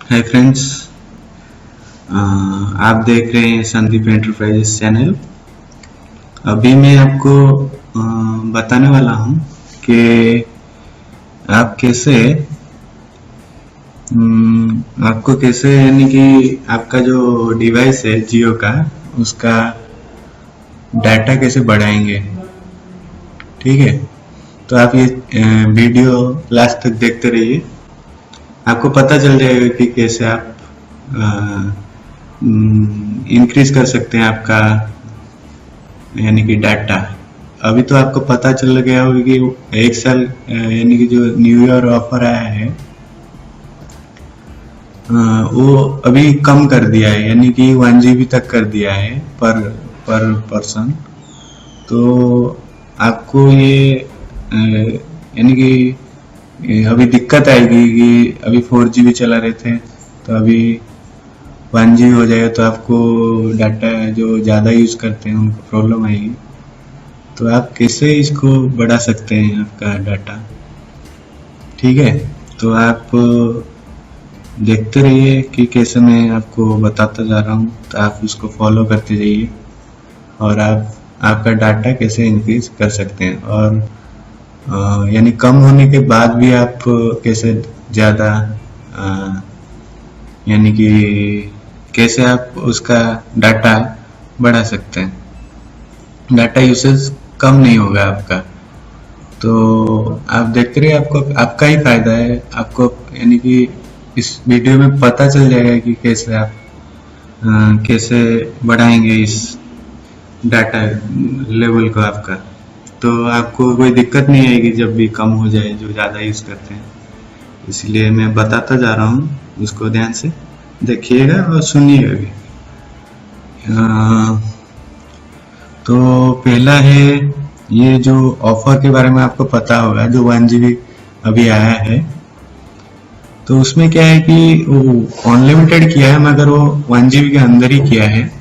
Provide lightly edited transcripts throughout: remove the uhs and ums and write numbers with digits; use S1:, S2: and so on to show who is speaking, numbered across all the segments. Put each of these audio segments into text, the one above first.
S1: Hi friends, आप देख रहे हैं संदीप एंटरप्राइजेस चैनल। अभी मैं आपको बताने वाला हूं कि आप कैसे आपको कैसे यानी कि आपका जो डिवाइस है जियो का, उसका डाटा कैसे बढ़ाएंगे। ठीक है, तो आप ये वीडियो लास्ट तक देखते रहिए। आपको पता चल जाएगा कि कैसे आप इंक्रीज कर सकते हैं आपका यानी कि डाटा। अभी तो आपको पता चल गया होगा कि एक साल यानी कि जो न्यू ईयर ऑफर आया है, वो अभी कम कर दिया है, यानी कि 1 GB तक कर दिया है पर पर्सन। तो आपको ये यानी कि अभी दिक्कत आएगी कि अभी 4 GB चला रहे थे, तो अभी 1 GB हो जाएगा, तो आपको डाटा जो ज़्यादा यूज़ करते हैं उनको प्रॉब्लम आएगी। तो आप कैसे इसको बढ़ा सकते हैं आपका डाटा। ठीक है, तो आप देखते रहिए कि कैसे मैं आपको बताता जा रहा हूँ, तो आप उसको फॉलो करते जाइए और आप आपका डाटा कैसे इंक्रीज कर सकते हैं। और यानी कम होने के बाद भी आप कैसे ज़्यादा यानी कि कैसे आप उसका डाटा बढ़ा सकते हैं। डाटा यूसेज कम नहीं होगा आपका। तो आप देखते रहिए, आपको आपका ही फायदा है। आपको यानी कि इस वीडियो में पता चल जाएगा कि कैसे आप कैसे बढ़ाएंगे इस डाटा लेवल को आपका। तो आपको कोई दिक्कत नहीं आएगी जब भी कम हो जाए, जो ज़्यादा यूज़ करते हैं। इसलिए मैं बताता जा रहा हूँ, उसको ध्यान से देखिएगा और सुनिएगा भी। तो पहला है, ये जो ऑफर के बारे में आपको पता होगा, जो 1 GB अभी आया है, तो उसमें क्या है कि वो अनलिमिटेड किया है, मगर वो 1 GB के अंदर ही किया है।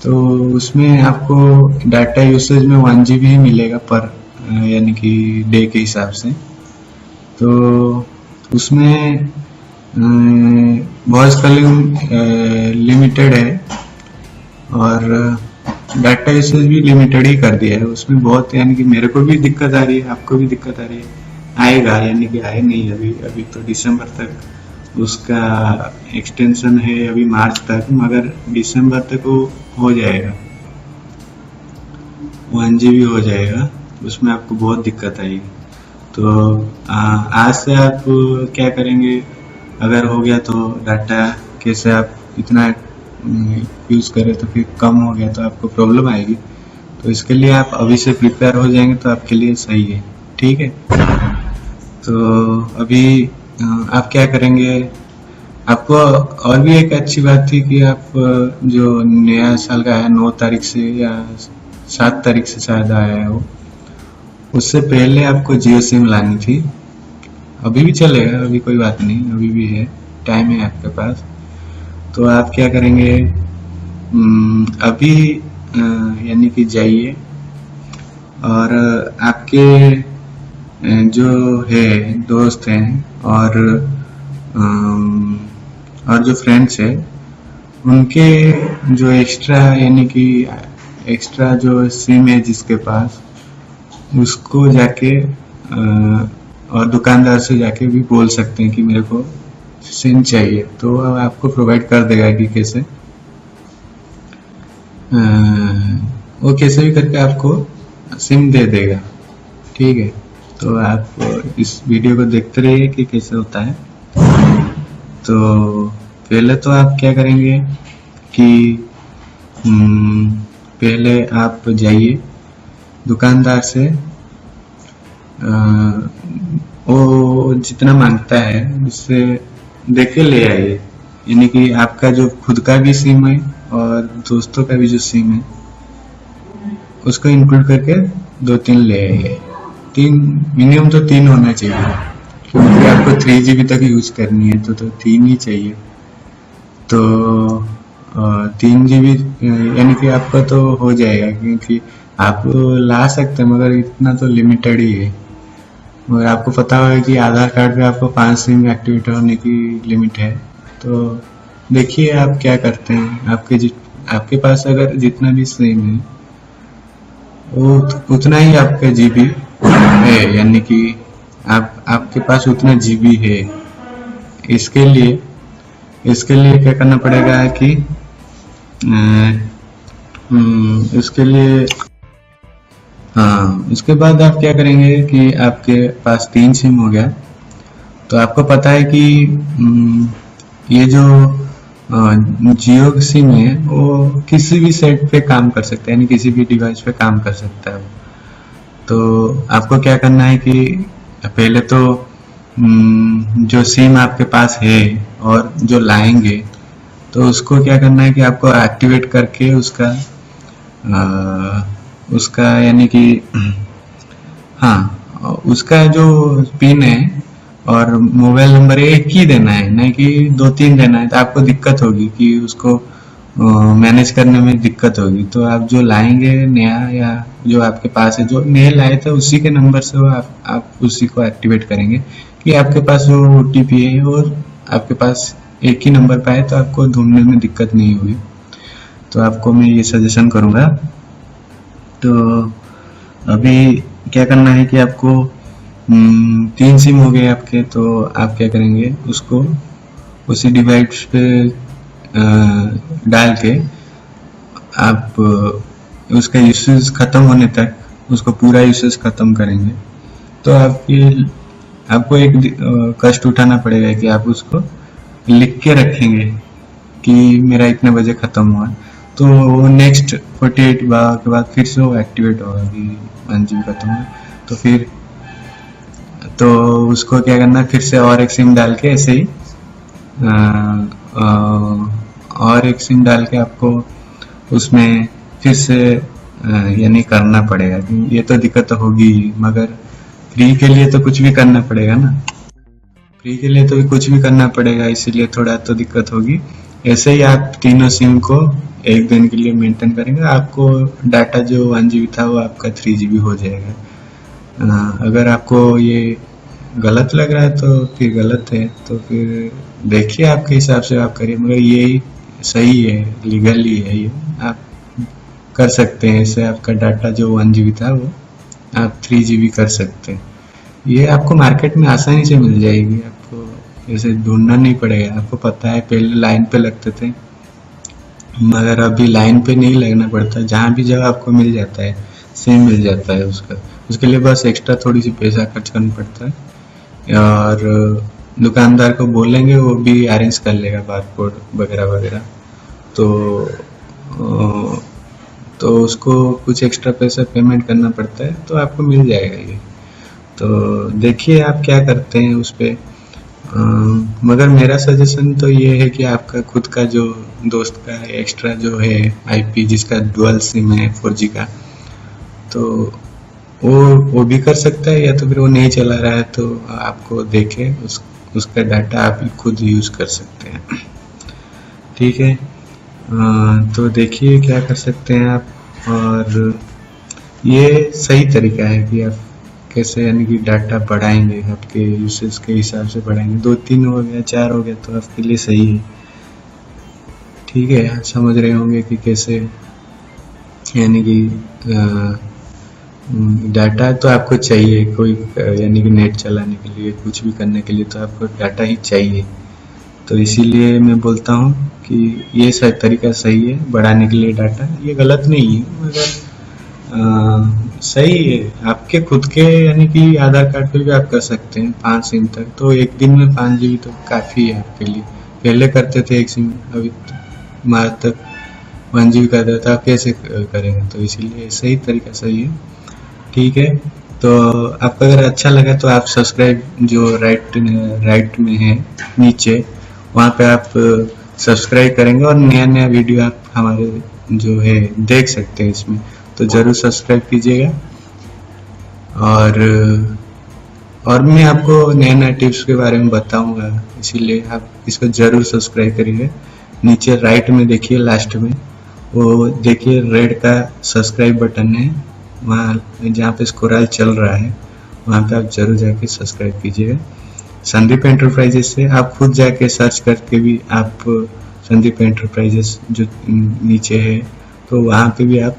S1: तो उसमें आपको डाटा यूसेज में 1 GB ही मिलेगा पर यानी कि डे के हिसाब से। तो उसमें वॉइस कॉलिंग लिमिटेड है और डाटा यूसेज भी लिमिटेड ही कर दिया है उसमें। बहुत यानी कि मेरे को भी दिक्कत आ रही है, आपको भी दिक्कत आ रही है, आएगा, यानी कि आए नहीं अभी। अभी तो दिसंबर तक उसका एक्सटेंशन है, अभी मार्च तक, मगर दिसंबर तक वो हो जाएगा, 1 GB हो जाएगा। उसमें आपको बहुत दिक्कत आएगी। तो आज से आप क्या करेंगे, अगर हो गया तो डाटा कैसे आप इतना यूज़ करें, तो फिर कम हो गया तो आपको प्रॉब्लम आएगी। तो इसके लिए आप अभी से प्रिपेयर हो जाएंगे तो आपके लिए सही है। ठीक है, तो अभी आप क्या करेंगे, आपको और भी एक अच्छी बात थी कि आप जो नया साल का है 9 तारीख से या 7 तारीख से शायद आया है वो, उससे पहले आपको जियो सिम लानी थी। अभी भी चलेगा, अभी कोई बात नहीं, अभी भी है, टाइम है आपके पास। तो आप क्या करेंगे, अभी यानी कि जाइए और आपके जो है दोस्त हैं और जो फ्रेंड्स है, उनके जो एक्स्ट्रा यानी कि एक्स्ट्रा जो सिम है जिसके पास, उसको जाके और दुकानदार से जाके भी बोल सकते हैं कि मेरे को सिम चाहिए, तो आपको प्रोवाइड कर देगा कि कैसे वो कैसे भी करके आपको सिम दे देगा। ठीक है, तो आप इस वीडियो को देखते रहिए कि कैसे होता है। तो पहले तो आप क्या करेंगे कि पहले आप जाइए दुकानदार से, वो जितना मांगता है उससे देख के ले आइए। यानी कि आपका जो खुद का भी सिम है और दोस्तों का भी जो सिम है, उसको इंक्लूड करके 2-3 ले आइए। 3 मिनिमम, तो 3 होना चाहिए, क्योंकि आपको 3 GB तक यूज करनी है, तो 3 ही चाहिए। तो 3 GB यानी कि आपका तो हो जाएगा, क्योंकि आप ला सकते हैं, मगर इतना तो लिमिटेड ही है। मगर आपको पता होगा कि आधार कार्ड पे आपको 5 सिम एक्टिवेट होने की लिमिट है। तो देखिए आप क्या करते हैं। आपके पास अगर जितना भी सिम है वो उतना ही आपका जीबी है, यानी कि आपके पास उतना जीबी है। इसके लिए क्या करना पड़ेगा कि इसके लिए, हाँ, उसके बाद आप क्या करेंगे कि आपके पास 3 सिम हो गया, तो आपको पता है कि ये जो जियो सिम है वो किसी भी सेट पे काम कर सकता है, यानी किसी भी डिवाइस पे काम कर सकता है। तो आपको क्या करना है कि पहले तो जो सिम आपके पास है और जो लाएंगे, तो उसको क्या करना है कि आपको एक्टिवेट करके उसका यानी कि हाँ, उसका जो पिन है और मोबाइल नंबर एक ही देना है, नहीं कि 2-3 देना है, तो आपको दिक्कत होगी कि उसको मैनेज करने में दिक्कत होगी। तो आप जो लाएंगे नया, या जो आपके पास है जो नया लाए थे उसी के नंबर से आप उसी को एक्टिवेट करेंगे कि आपके पास जो OTP है और आपके पास एक ही नंबर पे है, तो आपको ढूंढने में दिक्कत नहीं होगी। तो आपको मैं ये सजेशन करूँगा। तो अभी क्या करना है कि आपको 3 सिम हो गए आपके, तो आप क्या करेंगे, उसको उसी डिवाइस पे डाल के आप उसका यूसेज ख़त्म होने तक उसको पूरा यूसेज ख़त्म करेंगे। तो आपको एक कष्ट उठाना पड़ेगा कि आप उसको लिख के रखेंगे कि मेरा इतने बजे ख़त्म हुआ, तो वो नेक्स्ट 48 बार के बाद फिर से वो एक्टिवेट होगा कि 1 GB खत्म हुआ। तो फिर तो उसको क्या करना है, फिर से और एक सिम डाल के ऐसे ही और एक सिम डाल के आपको उसमें फिर से यानी करना पड़ेगा। ये तो दिक्कत होगी, मगर फ्री के लिए तो कुछ भी करना पड़ेगा ना, फ्री के लिए तो कुछ भी करना पड़ेगा, इसीलिए थोड़ा तो दिक्कत होगी। ऐसे ही आप तीनों सिम को एक दिन के लिए मेंटेन करेंगे, आपको डाटा जो 1 GB था वो आपका 3 GB हो जाएगा। अगर आपको ये गलत लग रहा है तो फिर गलत है, तो फिर देखिए आपके हिसाब से आप करिए, मगर यही सही है, लीगली है, ये आप कर सकते हैं। इससे आपका डाटा जो 1 GB था वो आप 3 GB कर सकते हैं। ये आपको मार्केट में आसानी से मिल जाएगी, आपको ऐसे ढूंढना नहीं पड़ेगा। आपको पता है पहले लाइन पे लगते थे, मगर अभी लाइन पे नहीं लगना पड़ता, जहाँ भी जगह आपको मिल जाता है, सेम मिल जाता है उसके लिए बस एक्स्ट्रा थोड़ी सी पैसा खर्च करना पड़ता है, और दुकानदार को बोलेंगे वो भी अरेंज कर लेगा बारकोड वगैरह वगैरह। तो उसको कुछ एक्स्ट्रा पैसा पेमेंट करना पड़ता है, तो आपको मिल जाएगा ये। तो देखिए आप क्या करते हैं उस पर। मगर मेरा सजेशन तो ये है कि आपका खुद का जो दोस्त का एक्स्ट्रा जो है IP जिसका डुअल सिम है 4G का, तो वो भी कर सकता है, या तो फिर वो नहीं चला रहा है तो आपको देखे उसका डाटा आप खुद यूज़ कर सकते हैं। ठीक है, तो देखिए क्या कर सकते हैं आप, और ये सही तरीका है कि आप कैसे यानी कि डाटा बढ़ाएंगे, आपके यूसेज के हिसाब से बढ़ाएंगे। 2-3 हो गया, 4 हो गया तो आपके लिए सही है। ठीक है, समझ रहे होंगे कि कैसे यानी कि डाटा तो आपको चाहिए, कोई यानी कि नेट चलाने के लिए, कुछ भी करने के लिए तो आपको डाटा ही चाहिए। तो इसीलिए मैं बोलता हूँ कि ये सही तरीका सही है बढ़ाने के लिए डाटा, ये गलत नहीं है, मगर सही है। आपके खुद के यानी कि आधार कार्ड पे भी आप कर सकते हैं 5 सिम तक, तो एक दिन में 5 GB तो काफ़ी है आपके लिए। पहले करते थे 1 सिम, अभी मार्च तक 1 GB करता था, आप कैसे करेंगे? तो इसीलिए सही तरीका सही है। ठीक है, तो आपको अगर अच्छा लगा तो आप सब्सक्राइब जो राइट में है नीचे, वहाँ पे आप सब्सक्राइब करेंगे और नया नया वीडियो आप हमारे जो है देख सकते हैं इसमें, तो ज़रूर सब्सक्राइब कीजिएगा। और मैं आपको नए नए टिप्स के बारे में बताऊंगा, इसीलिए आप इसको ज़रूर सब्सक्राइब करिए। नीचे राइट में देखिए, लास्ट में वो देखिए रेड का सब्सक्राइब बटन है, वहाँ जहाँ पे स्क्रॉल चल रहा है वहाँ पे आप ज़रूर जाके सब्सक्राइब कीजिएगा। संदीप एंटरप्राइजेस से आप खुद जाके सर्च करके भी आप संदीप एंटरप्राइजेस जो नीचे है तो वहाँ पे भी आप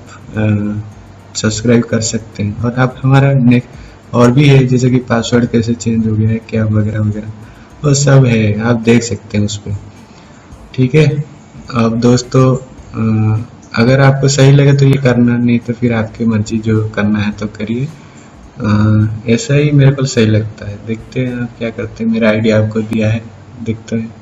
S1: सब्सक्राइब कर सकते हैं। और आप हमारा नेक्स्ट और भी है, जैसे कि पासवर्ड कैसे चेंज हो गया है क्या वगैरह वगैरह, वो सब है, आप देख सकते हैं उस पर। ठीक है। अब दोस्तों अगर आपको सही लगे तो ये करना, नहीं तो फिर आपकी मर्जी, जो करना है तो करिए। ऐसा ही मेरे को सही लगता है। देखते हैं आप क्या करते हैं। मेरा आइडिया आपको दिया है, देखते हैं।